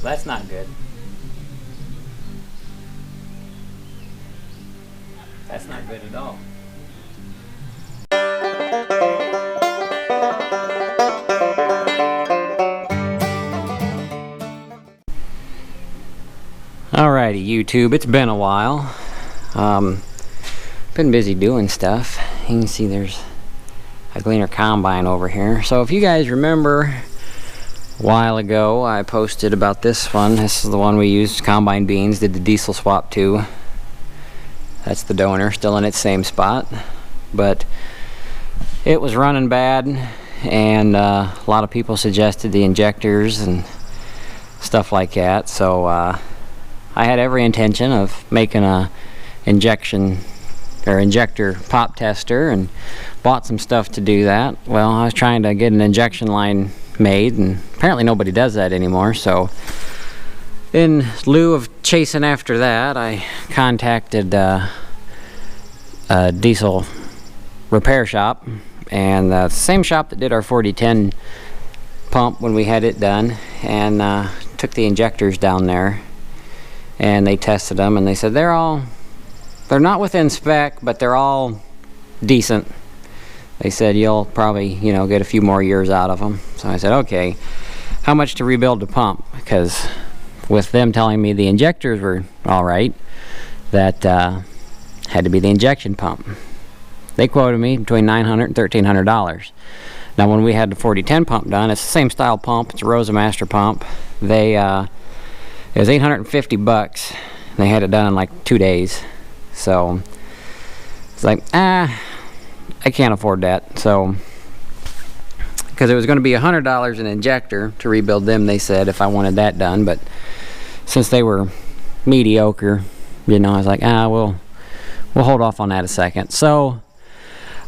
That's not good. That's not good at all. Alrighty, YouTube, it's been a while. Been busy doing stuff. You can see there's a Gleaner combine over here. So if you guys remember, a while ago I posted about this one. This is the one we used, combine beans, did the diesel swap to. That's the donor, still in its same spot. But it was running bad, and a lot of people suggested the injectors and stuff like that. So I had every intention of making a injector pop tester, and bought some stuff to do that. Well, I was trying to get an injection line made, and apparently nobody does that anymore. So in lieu of chasing after that, I contacted a diesel repair shop, and the same shop that did our 4010 pump when we had it done, and took the injectors down there, and they tested them, and they said they're not within spec, but they're all decent. They said you'll probably, you know, get a few more years out of them. So I said, okay, how much to rebuild the pump? Because with them telling me the injectors were all right, that had to be the injection pump. They quoted me between $900 and $1,300. Now, when we had the 4010 pump done, it's the same style pump. It's a Rosa Master pump. It was $850. They had it done in like 2 days. So it's like, I can't afford that. So, because it was going to be $100 an injector to rebuild them, they said, if I wanted that done. But since they were mediocre, you know, I was like, we'll hold off on that a second. So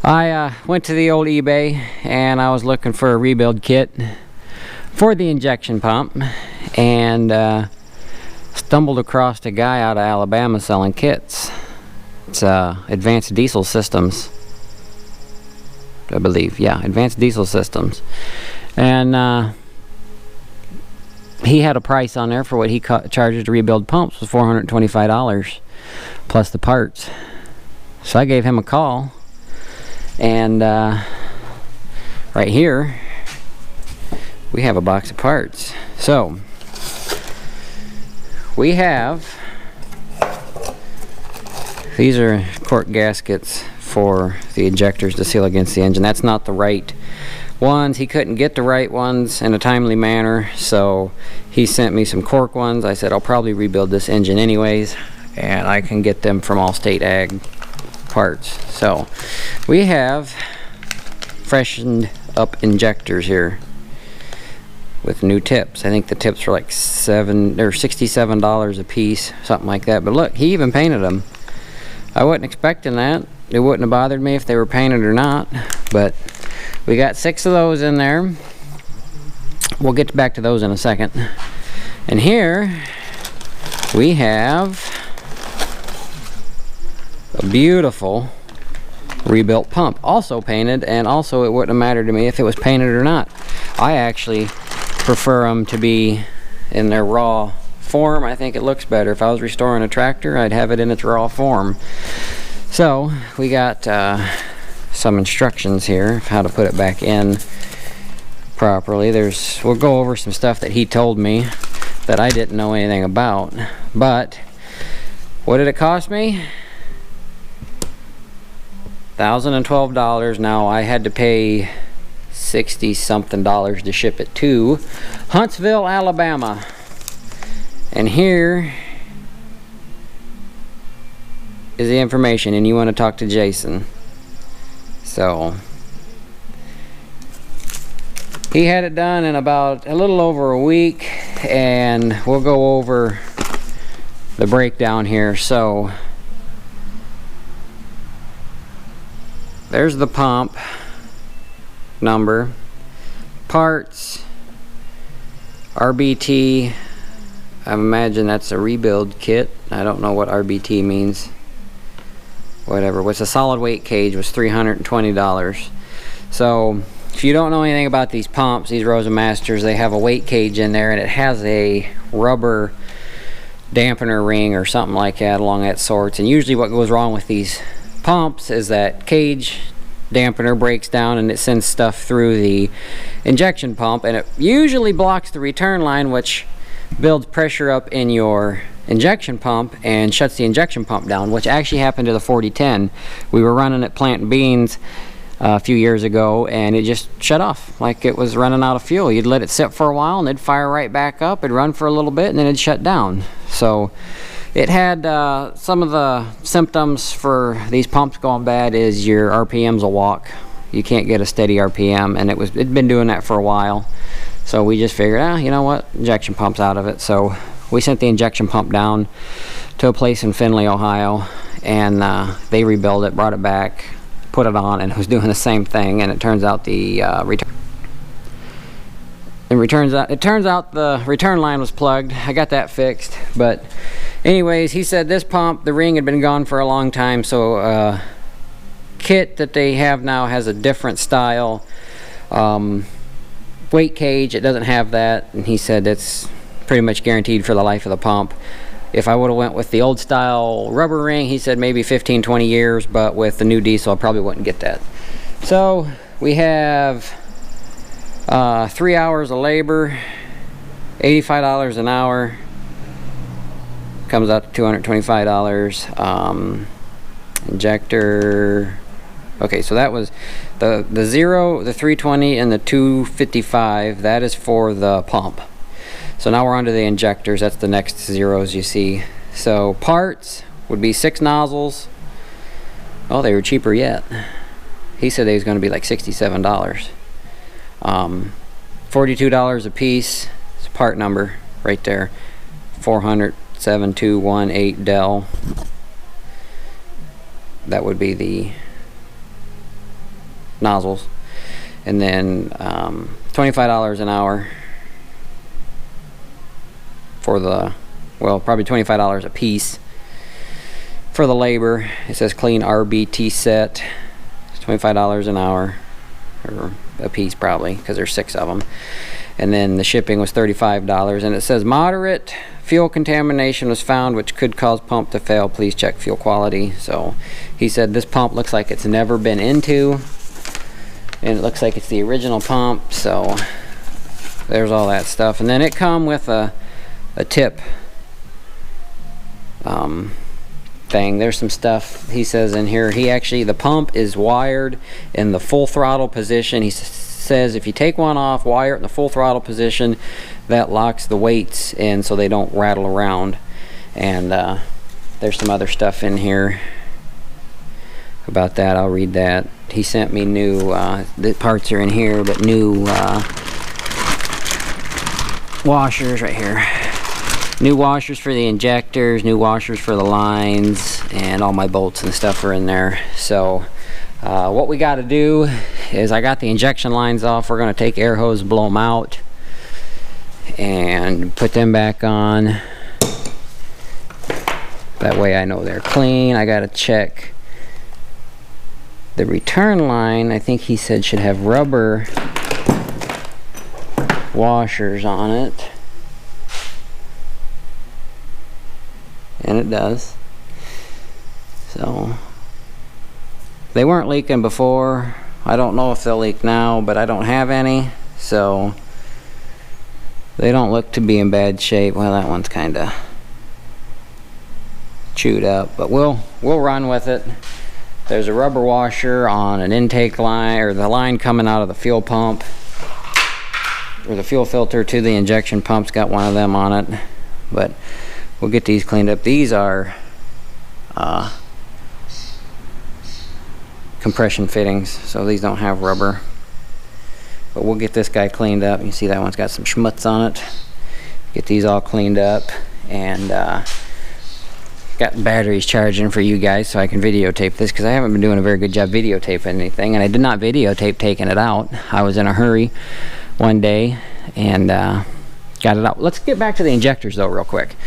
I went to the old eBay, and I was looking for a rebuild kit for the injection pump, and stumbled across a guy out of Alabama selling kits. It's Advanced Diesel Systems, I believe. Yeah, Advanced Diesel Systems. And he had a price on there for what he charges to rebuild pumps was $425 plus the parts. So I gave him a call, and right here we have a box of parts. So we have, these are cork gaskets for the injectors to seal against the engine. That's not the right ones. He couldn't get the right ones in a timely manner, so he sent me some cork ones. I said I'll probably rebuild this engine anyways, and I can get them from Allstate Ag Parts. So we have freshened up injectors here with new tips. I think the tips were like $67 a piece, something like that. But look, he even painted them. I wasn't expecting that. It wouldn't have bothered me if they were painted or not, but we got 6 of those in there. We'll get back to those in a second. And here we have a beautiful rebuilt pump, also painted, and also it wouldn't have mattered to me if it was painted or not. I actually prefer them to be in their raw form. I think it looks better. If I was restoring a tractor, I'd have it in its raw form. So we got some instructions here of how to put it back in properly. We'll go over some stuff that he told me that I didn't know anything about. But what did it cost me? $1,012. Now I had to pay $60-something to ship it to Huntsville, Alabama. And here is the information, and you want to talk to Jason. So he had it done in about a little over a week, and we'll go over the breakdown here. So there's the pump number, parts, RBT. I imagine that's a rebuild kit. I don't know what RBT means. Whatever. What's a solid weight cage was $320. So if you don't know anything about these pumps, these Rosa Masters, they have a weight cage in there, and it has a rubber dampener ring or something like that along that sorts. And usually what goes wrong with these pumps is that cage dampener breaks down and it sends stuff through the injection pump, and it usually blocks the return line, which builds pressure up in your injection pump and shuts the injection pump down, which actually happened to the 4010. We were running it planting beans a few years ago, and it just shut off like it was running out of fuel. You'd let it sit for a while and it'd fire right back up, it'd run for a little bit, and then it'd shut down. So it had some of the symptoms for these pumps going bad is your RPMs will walk. You can't get a steady RPM, and it'd been doing that for a while. So we just figured, you know what, injection pump's out of it. So we sent the injection pump down to a place in Findlay, Ohio, and they rebuilt it, brought it back, put it on, and it was doing the same thing. And it turns out the it turns out the return line was plugged. I got that fixed, but anyways, he said this pump, the ring had been gone for a long time, so kit that they have now has a different style weight cage. It doesn't have that, and he said it's pretty much guaranteed for the life of the pump. If I would have went with the old style rubber ring, he said maybe 15-20 years, but with the new diesel I probably wouldn't get that. So we have 3 hours of labor, $85 an hour, comes out to $225. Injector, okay, so that was the 0, the 320, and the 255. That is for the pump. So now we're on to the injectors. That's the next zeros you see. So parts would be 6 nozzles. Oh, they were cheaper yet. He said they was going to be like $67. $42 a piece. It's a part number right there. 4007218 Dell. That would be the nozzles. And then $25 an hour for the, well, probably $25 a piece for the labor. It says clean RBT set. It's $25 an hour, or a piece probably, because there's 6 of them. And then the shipping was $35. And it says moderate fuel contamination was found, which could cause pump to fail. Please check fuel quality. So he said this pump looks like it's never been into, and it looks like it's the original pump. So there's all that stuff. And then it come with a tip thing. There's some stuff he says in here. The pump is wired in the full throttle position. He says if you take one off, wire it in the full throttle position, that locks the weights in so they don't rattle around. And there's some other stuff in here about that. I'll read that. He sent me new, the parts are in here, but new washers right here. New washers for the injectors, new washers for the lines, and all my bolts and stuff are in there. So what we got to do is, I got the injection lines off. We're going to take air hose, blow them out, and put them back on. That way I know they're clean. I got to check the return line. I think he said should have rubber washers on it. And it does. So they weren't leaking before. I don't know if they'll leak now, but I don't have any, so they don't look to be in bad shape. Well, that one's kind of chewed up, but we'll run with it. There's a rubber washer on an intake line, or the line coming out of the fuel pump, or the fuel filter to the injection pump's got one of them on it. But we'll get these cleaned up. These are compression fittings, so these don't have rubber. But we'll get this guy cleaned up. You see that one's got some schmutz on it. Get these all cleaned up, and got batteries charging for you guys so I can videotape this, because I haven't been doing a very good job videotaping anything, and I did not videotape taking it out. I was in a hurry one day and got it out. Let's get back to the injectors though real quick.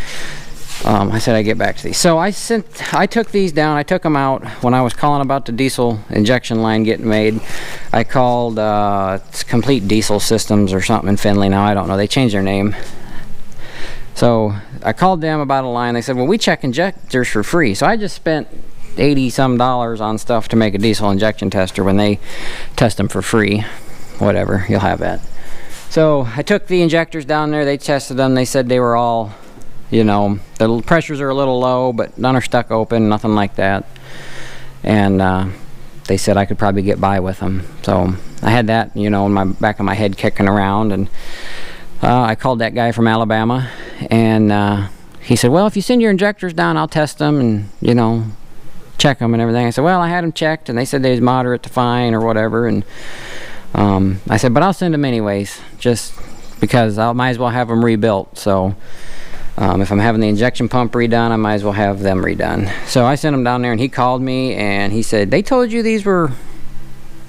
I said I'd get back to these. So I took these down. I took them out when I was calling about the diesel injection line getting made. I called it's Complete Diesel Systems or something in Findlay now. I don't know. They changed their name. So I called them about a line. They said, well, we check injectors for free. So I just spent $80-some on stuff to make a diesel injection tester when they test them for free. Whatever, you'll have that. So I took the injectors down there. They tested them. They said they were all, you know, the pressures are a little low, but none are stuck open, nothing like that. And they said I could probably get by with them. So I had that, you know, in my back of my head kicking around. And I called that guy from Alabama, and he said, well, if you send your injectors down, I'll test them and, you know, check them and everything. I said, well, I had them checked, and they said they was moderate to fine or whatever. And I said, but I'll send them anyways, just because I might as well have them rebuilt. So if I'm having the injection pump redone, I might as well have them redone. So I sent them down there, and he called me, and he said, they told you these were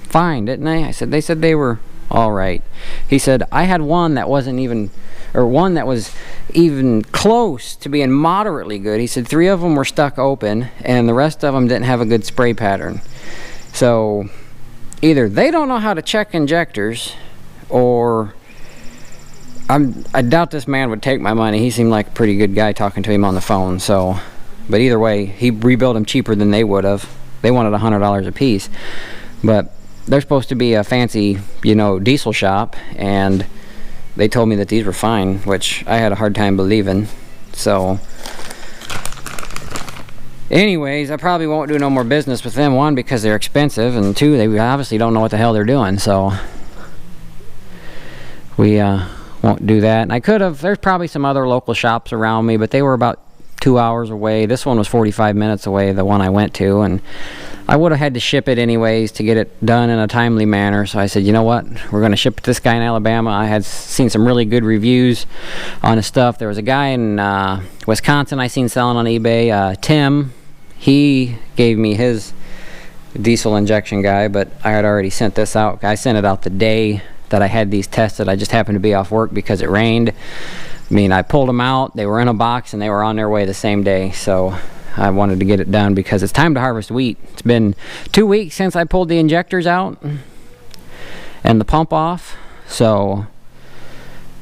fine, didn't they? I said, they said they were all right. He said, I had one that wasn't even, or one that was even close to being moderately good. He said 3 of them were stuck open, and the rest of them didn't have a good spray pattern. So either they don't know how to check injectors, or I doubt this man would take my money. He seemed like a pretty good guy talking to him on the phone. So, but either way, he rebuilt them cheaper than they would have. They wanted $100 a piece, but they're supposed to be a fancy, you know, diesel shop, and they told me that these were fine, which I had a hard time believing. So anyways, I probably won't do no more business with them. 1, because they're expensive, and 2, they obviously don't know what the hell they're doing. So we won't do that. And I could have, there's probably some other local shops around me, but they were about 2 hours away. This one was 45 minutes away, the one I went to, and I would have had to ship it anyways to get it done in a timely manner. So I said, you know what, we're going to ship it to this guy in Alabama. I had seen some really good reviews on his stuff. There was a guy in Wisconsin I seen selling on eBay, Tim. He gave me his diesel injection guy, but I had already sent this out. I sent it out the day that I had these tested. I just happened to be off work because it rained. I mean, I pulled them out, they were in a box, and they were on their way the same day. So I wanted to get it done because it's time to harvest wheat. It's been 2 weeks since I pulled the injectors out and the pump off. So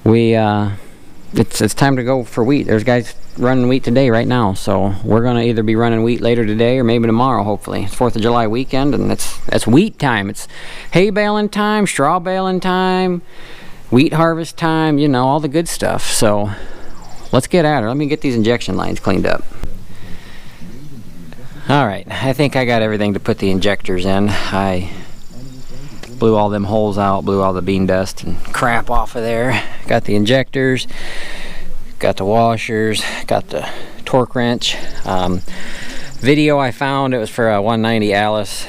it's time to go for wheat. There's guys running wheat today right now. So we're going to either be running wheat later today or maybe tomorrow, hopefully. It's 4th of July weekend, and it's wheat time. It's hay baling time, straw baling time, wheat harvest time, you know, all the good stuff. So let's get at her. Let me get these injection lines cleaned up. Alright, I think I got everything to put the injectors in. I blew all them holes out, blew all the bean dust and crap off of there. Got the injectors, got the washers, got the torque wrench. Video I found, it was for a 190 Alice.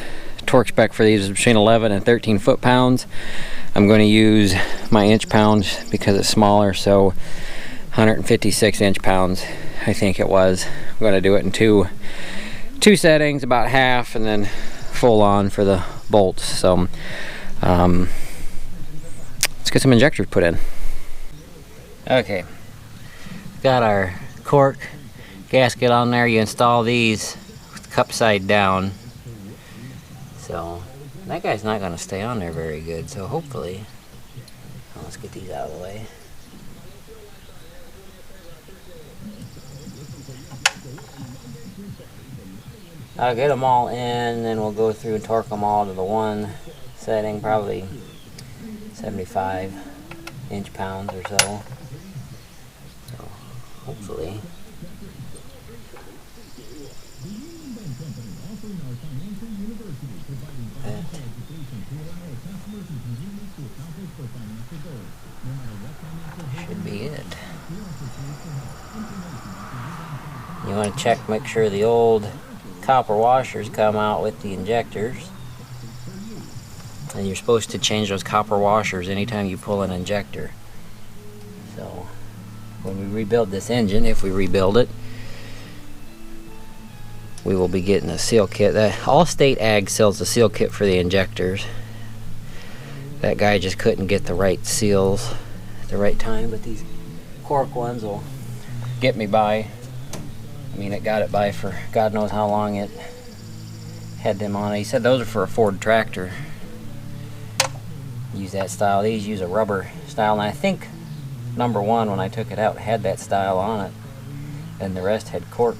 Torque spec for these is between 11 and 13 foot-pounds. I'm going to use my inch-pounds because it's smaller, so 156 inch-pounds I think it was. I'm going to do it in two settings, about half and then full on for the bolts. So let's get some injectors put in. Okay, got our cork gasket on there. You install these with the cup side down. So that guy's not going to stay on there very good, so hopefully, let's get these out of the way. I'll get them all in, then we'll go through and torque them all to the one setting, probably 75 inch-pounds or so. So hopefully. That should be it. You want to check, make sure the old copper washers come out with the injectors, and you're supposed to change those copper washers anytime you pull an injector. So when we rebuild this engine, if we rebuild it, we will be getting a seal kit. That Allstate Ag sells the seal kit for the injectors. That guy just couldn't get the right seals at the right time, but these cork ones will get me by. I mean, it got it by for God knows how long. It had them on it. He said those are for a Ford tractor. Use that style. These use a rubber style, and I think number one, when I took it out, had that style on it, and the rest had cork.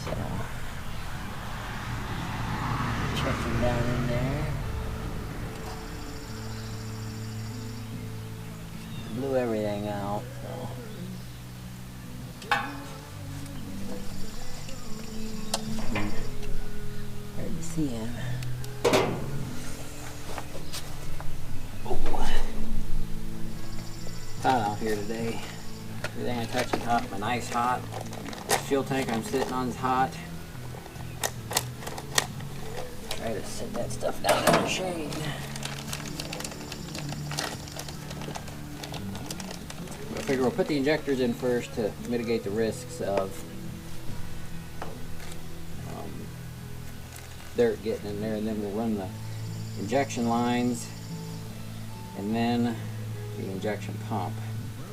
So, checking down in there. Blew everything out. So. Hard to see him. Hot out here today. Everything I touch is hot. My knife's hot. The fuel tank I'm sitting on is hot. Try to set that stuff down in the shade. I figure we'll put the injectors in first to mitigate the risks of dirt getting in there, and then we'll run the injection lines and then the injection pump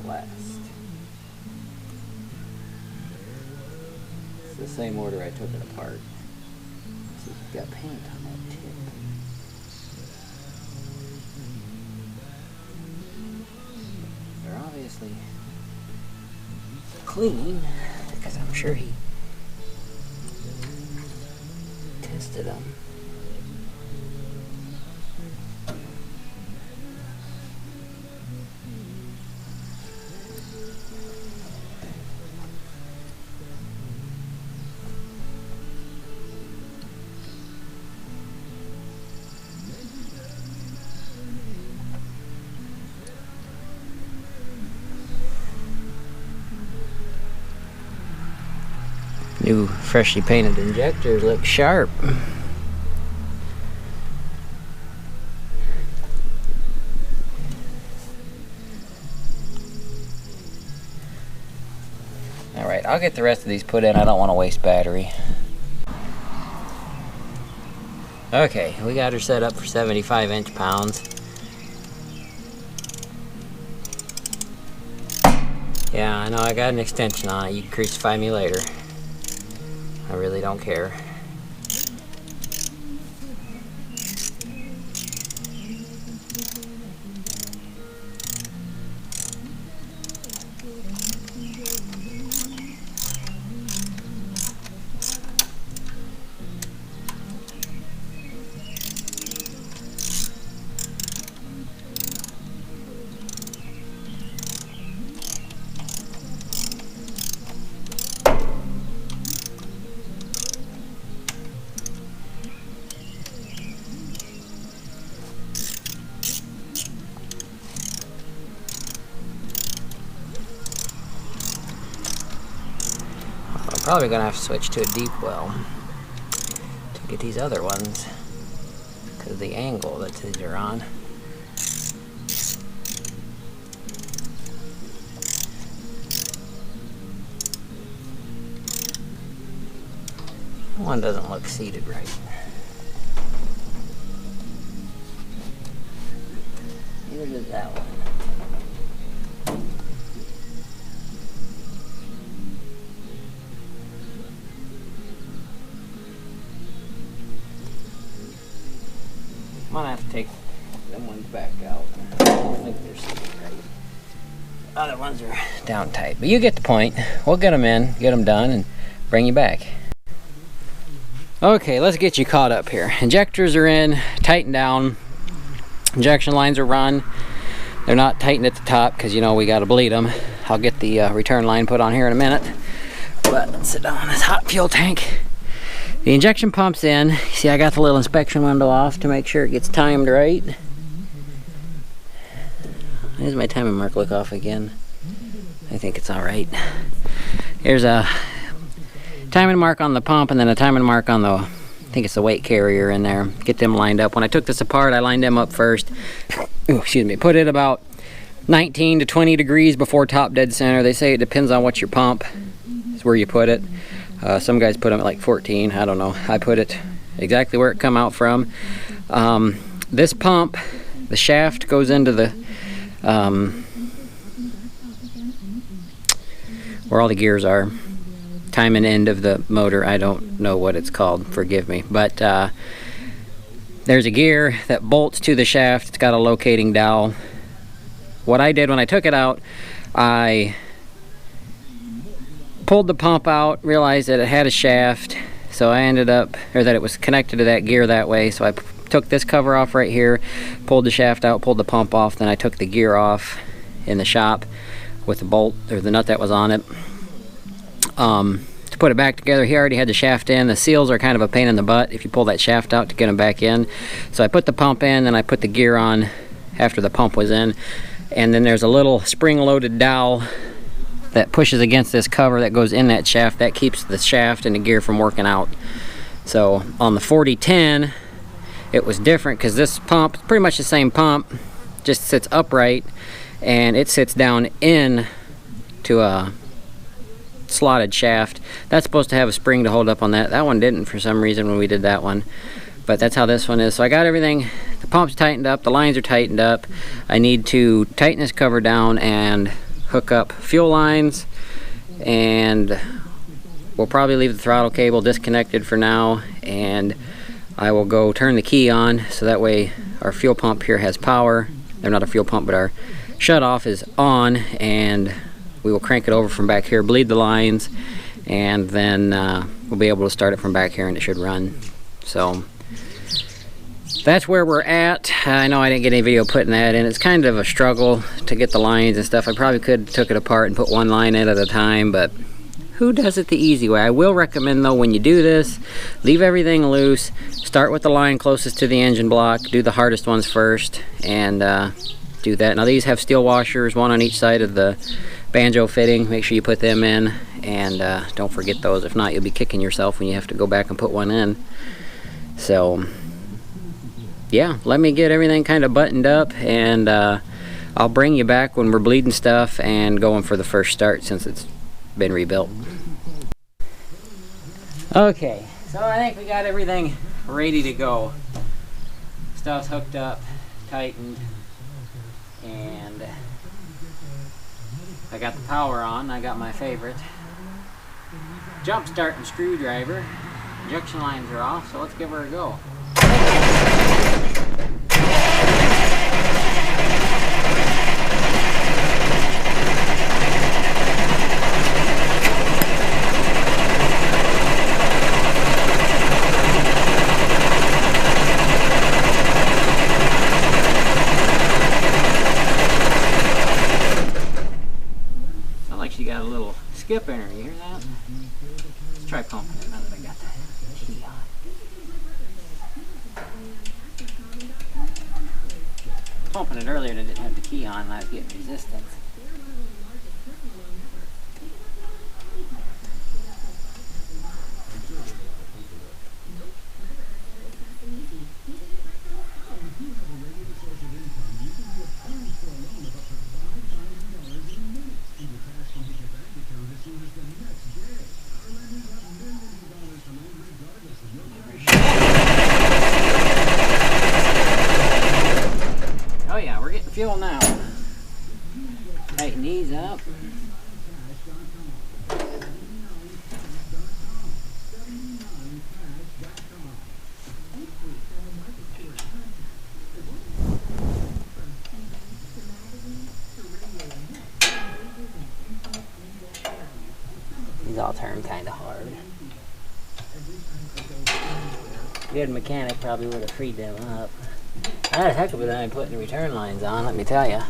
last. It's the same order I took it apart. See, you've got paint on that tip. They're obviously clean because I'm sure he tested them. New freshly painted injectors look sharp. Alright, I'll get the rest of these put in. I don't want to waste battery. Okay, we got her set up for 75 inch-pounds. Yeah, I know I got an extension on it. You can crucify me later. I really don't care. Probably gonna have to switch to a deep well to get these other ones because of the angle that these are on. One doesn't look seated right. Neither does that one. I'm gonna have to take them ones back out. I don't think they're seated right. Other ones are down tight, but you get the point. We'll get them in, get them done, and bring you back. Okay, let's get you caught up here. Injectors are in, tightened down. Injection lines are run. They're not tightened at the top because, you know, we got to bleed them. I'll get the return line put on here in a minute. But let's sit down on this hot fuel tank. The injection pump's in. See, I got the little inspection window off to make sure it gets timed right. There's my timing mark look off again. I think it's all right. Here's a timing mark on the pump and then a timing mark on the, I think it's the weight carrier in there. Get them lined up. When I took this apart, I lined them up first. Ooh, excuse me. Put it about 19 to 20 degrees before top dead center. They say it depends on what your pump is, where you put it. Some guys put them at like 14. I don't know. I put it exactly where it come out from. This pump, the shaft goes into the where all the gears are. Time and end of the motor, I don't know what it's called, forgive me. But there's a gear that bolts to the shaft. It's got a locating dowel. What I did when I took it out, I pulled the pump out, realized that it had a shaft, so I ended up, or that it was connected to that gear that way, so I took this cover off right here, pulled the shaft out, pulled the pump off, then I took the gear off in the shop with the bolt, or the nut that was on it. To put it back together, he already had the shaft in. The seals are kind of a pain in the butt if you pull that shaft out to get them back in. So I put the pump in, then I put the gear on after the pump was in, and then there's a little spring-loaded dowel that pushes against this cover that goes in that shaft. That keeps the shaft and the gear from working out. So on the 4010, it was different because this pump, pretty much the same pump, just sits upright, and it sits down in to a slotted shaft. That's supposed to have a spring to hold up on that. That one didn't for some reason when we did that one. But that's how this one is. So I got everything, the pump's tightened up, the lines are tightened up. I need to tighten this cover down and hook up fuel lines, and we'll probably leave the throttle cable disconnected for now, and I will go turn the key on so that way our fuel pump here has power. They're not a fuel pump, but our shut off is on, and we will crank it over from back here, bleed the lines, and then we'll be able to start it from back here and it should run. So that's where we're at. I know I didn't get any video putting that in. It's kind of a struggle to get the lines and stuff. I probably could have took it apart and put one line in at a time, but who does it the easy way? I will recommend though, when you do this, leave everything loose, start with the line closest to the engine block, do the hardest ones first, and do that. Now these have steel washers, one on each side of the banjo fitting. Make sure you put them in, and don't forget those. If not, you'll be kicking yourself when you have to go back and put one in. So yeah, let me get everything kind of buttoned up, and I'll bring you back when we're bleeding stuff and going for the first start since it's been rebuilt. Okay, so I think we got everything ready to go. Stuff's hooked up, tightened, and I got the power on. I got my favorite jump start and screwdriver. Injection lines are off, so let's give her a go. Sounds like she got a little skip in her. You hear that? Let's try pumping it now that I got the key on. Pumping it earlier and I didn't have the key on and I was getting resistance. Oh yeah, we're getting fuel now. Tighten these up. These all turn kind of hard. Good mechanic probably would have freed them up. I had a heck of a time putting the return lines on, let me tell you. I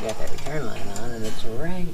got that return line on and it's right.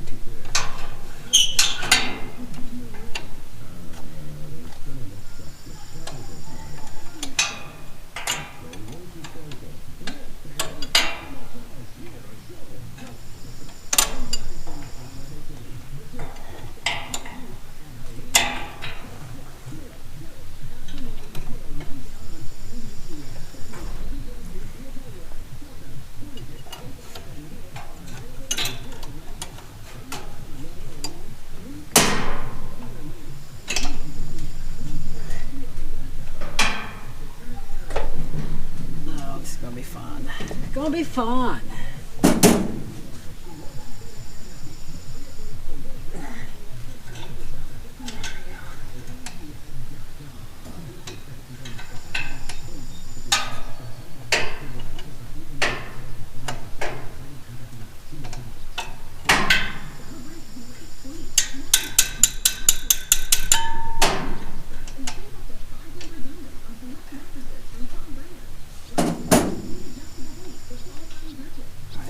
gonna be fun.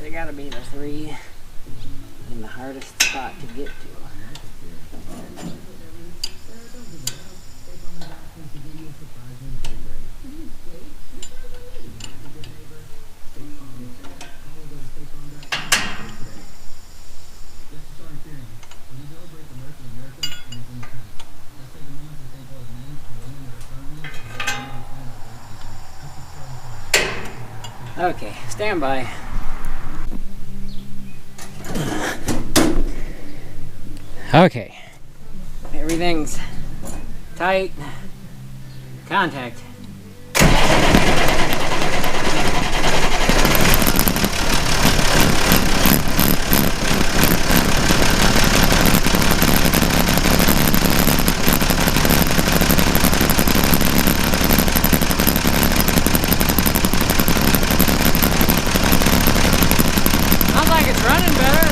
There gotta be the 3 in the hardest spot to get to. Okay, stand by. Okay, everything's tight. Contact. Sounds like it's running better.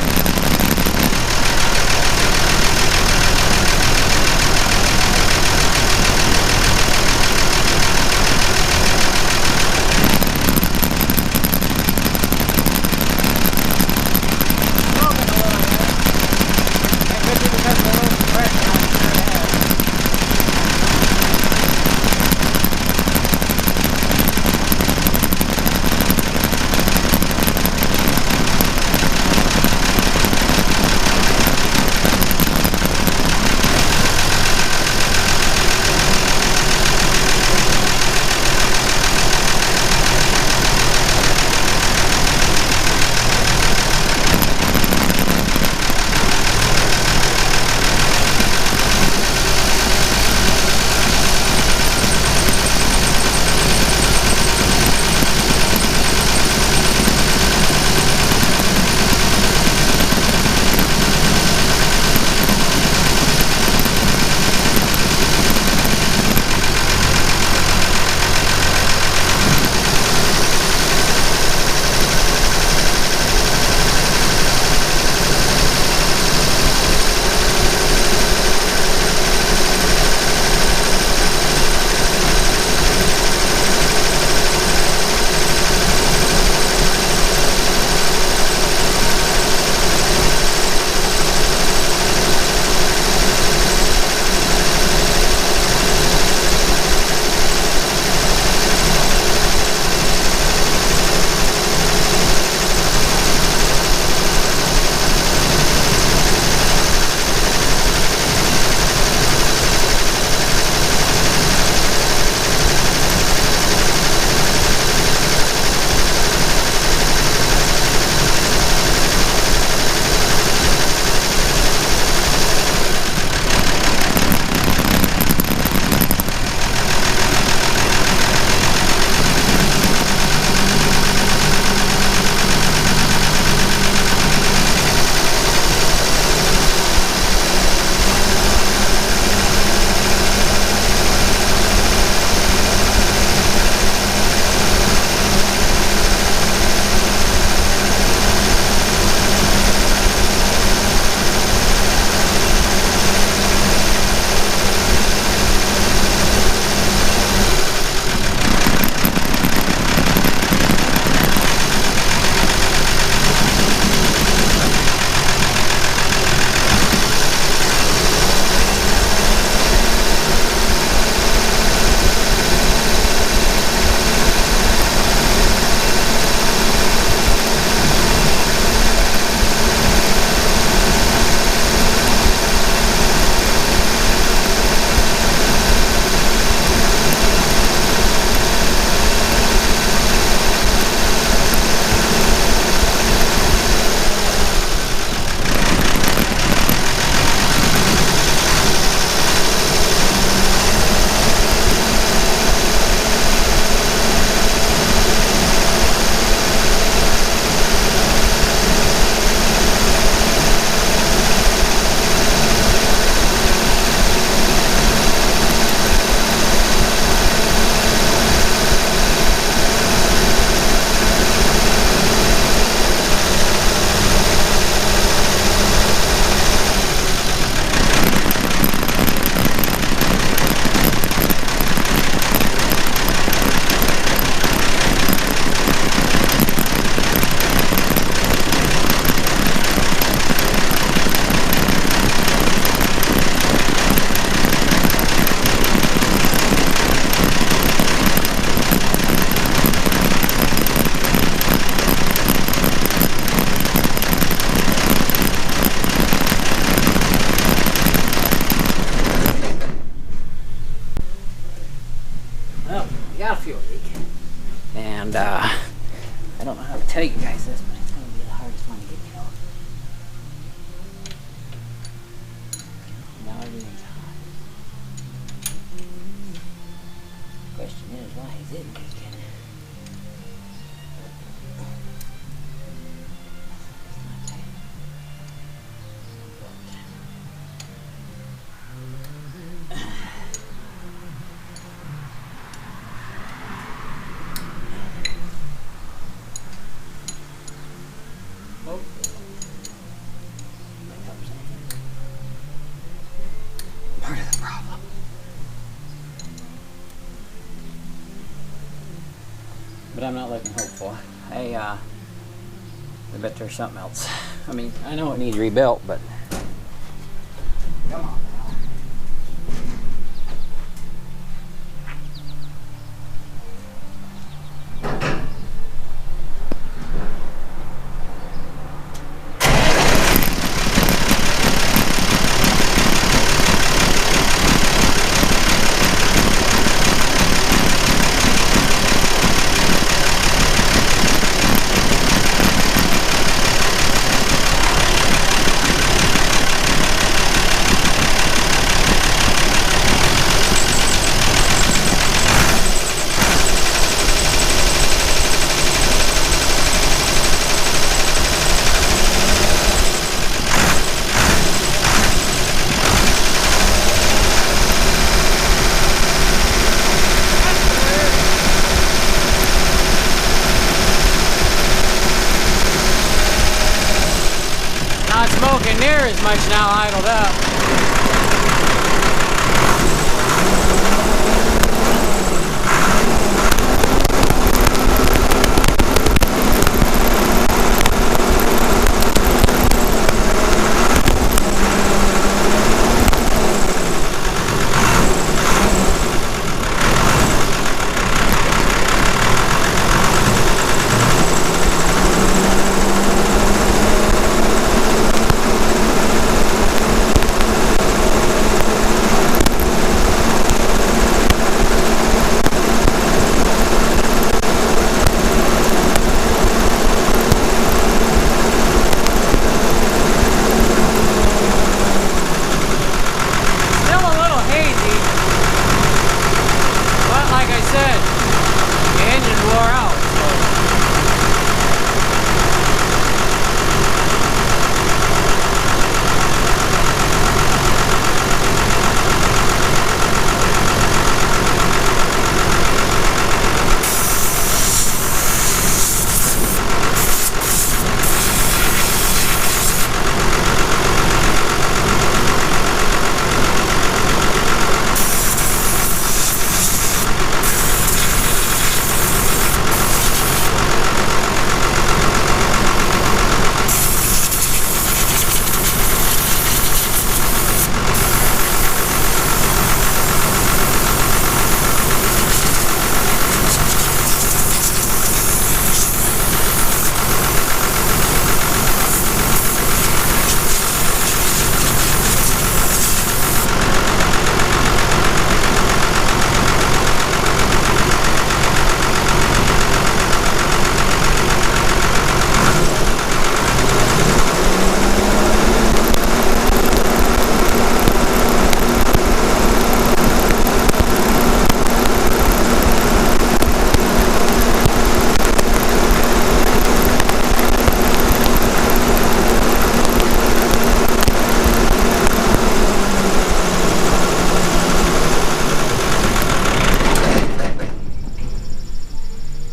got a fuel leak. And I don't know how to tell you guys this, but it's going to be the hardest one to get to. Now everything's hot. Question is, why is it leaking? Part of the problem. But I'm not looking hopeful. I bet there's something else. I mean, I know it needs rebuilt, but come on. Not smoking near as much now idled up.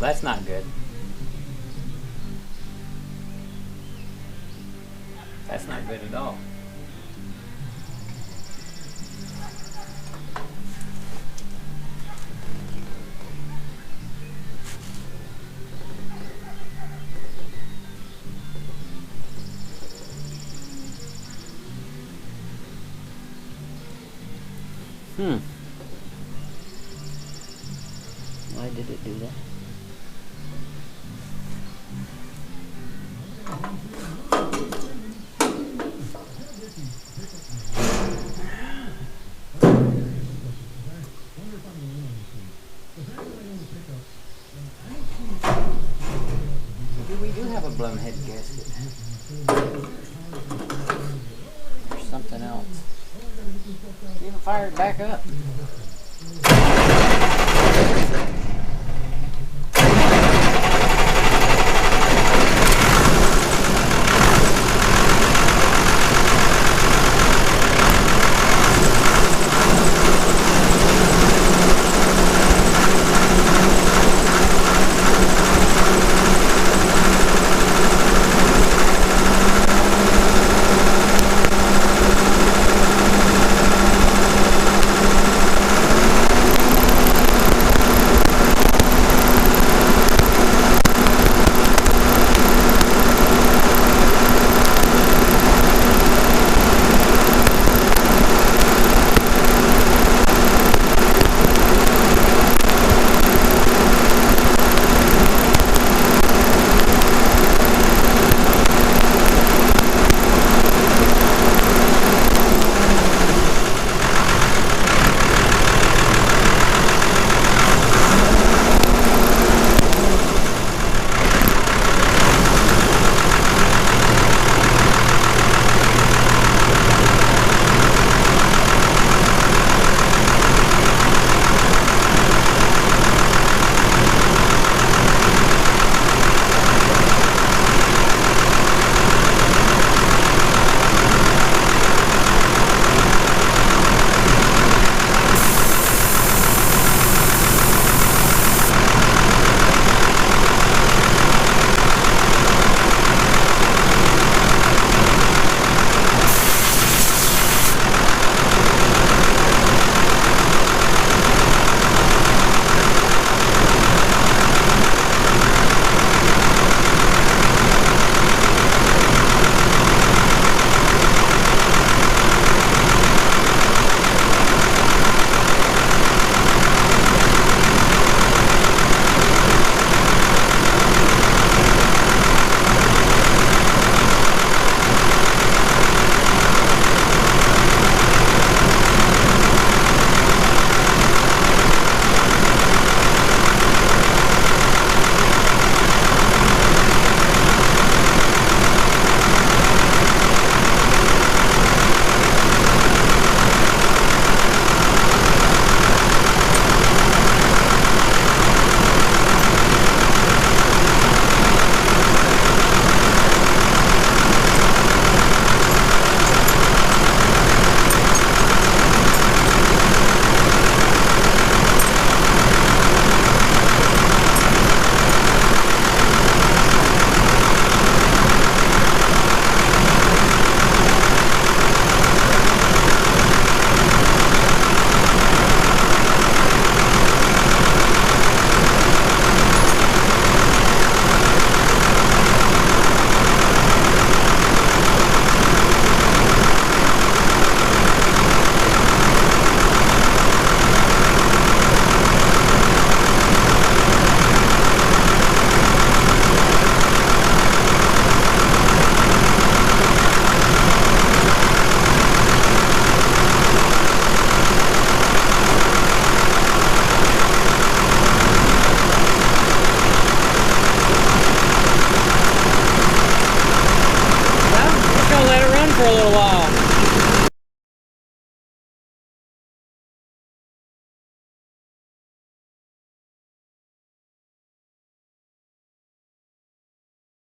That's not good. That's not good at all. Why did it do that? blown head gasket. There's something else. You even fired back up. for a little while.